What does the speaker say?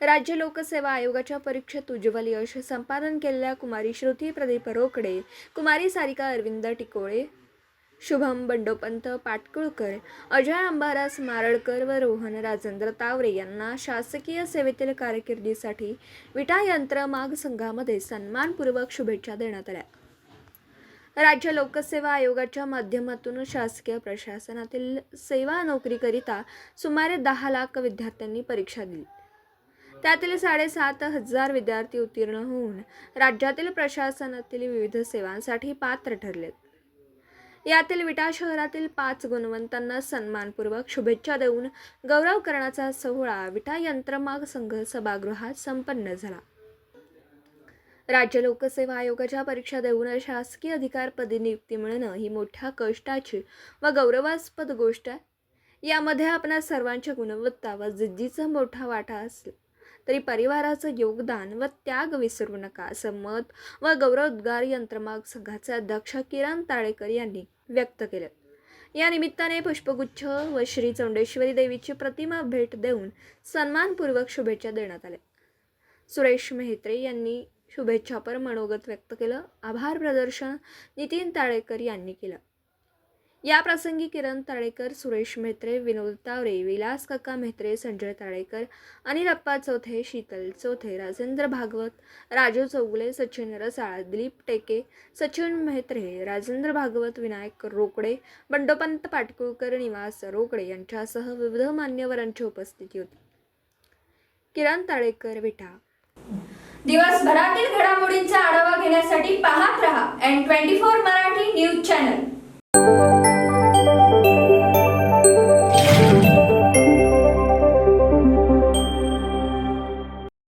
राज्य लोकसेवा आयोगाच्या परीक्षेत उज्ज्वल यश संपादन केलेल्या कुमारी श्रुती प्रदीप रोकडे, कुमारी सारिका अरविंद टिकोळे, शुभम बंडोपंत पाटकुळकर, अजय अंबारास मारळकर व रोहन राजेंद्र तावरे यांना शासकीय सेवेतील कारकिर्दीसाठी विटा यंत्रमाग संघामध्ये सन्मानपूर्वक शुभेच्छा देण्यात आल्या. राज्य लोकसेवा आयोगाच्या माध्यमातून शासकीय प्रशासनातील सेवा नोकरीकरिता सुमारे 10 लाख विद्यार्थ्यांनी परीक्षा दिली. त्यातील 7,500 विद्यार्थी उत्तीर्ण होऊन राज्यातील प्रशासनातील विविध सेवांसाठी पात्र ठरलेत. यातील विटा शहरातील 5 गुणवंतांना सन्मानपूर्वक शुभेच्छा देऊन गौरव करण्याचा सोहळा विटा यंत्रमाग संघ सभागृहात संपन्न झाला. राज्य लोकसेवा आयोगाच्या परीक्षा देऊन शासकीय अधिकारपदी नियुक्ती मिळणं ही मोठ्या कष्टाची व गौरवास्पद गोष्ट आहे. यामध्ये आपणा सर्वांच्या गुणवत्ता व जिद्दीचा मोठा वाटा असेल तरी परिवाराचं योगदान व त्याग विसरू नका, असं मत व गौरवोद्गार यंत्रमाग संघाचे अध्यक्ष किरण ताळेकर यांनी व्यक्त केले. या निमित्ताने पुष्पगुच्छ व श्री चौंडेश्वरी देवीची प्रतिमा भेट देऊन सन्मानपूर्वक शुभेच्छा देण्यात आल्या. सुरेश मेहत्रे यांनी शुभेच्छापर मनोगत व्यक्त केलं. आभार प्रदर्शन नितीन ताळेकर यांनी केलं. या प्रसंगी किरण ताळेकर, सुरेश मेहत्रे, विनोद तावरे, विलास काका मेहत्रे, संजय ताळेकर, अनिलप्पा चौथे, शीतल चौथे, राजेंद्र भागवत, राजू चौगुले, सचिन रसाळ, दिलीप टेके, सचिन मेहत्रे, राजेंद्र भागवत, विनायक रोकडे, बंडोपंत पाटकुळकर, निवास रोकडे यांच्यासह विविध मान्यवरांची उपस्थिती होती. किरण ताळेकर, विटा. दिवसभरातील घडामोडींचा आढावा घेण्यासाठी पाहत रहा N24 मराठी न्यूज चॅनल.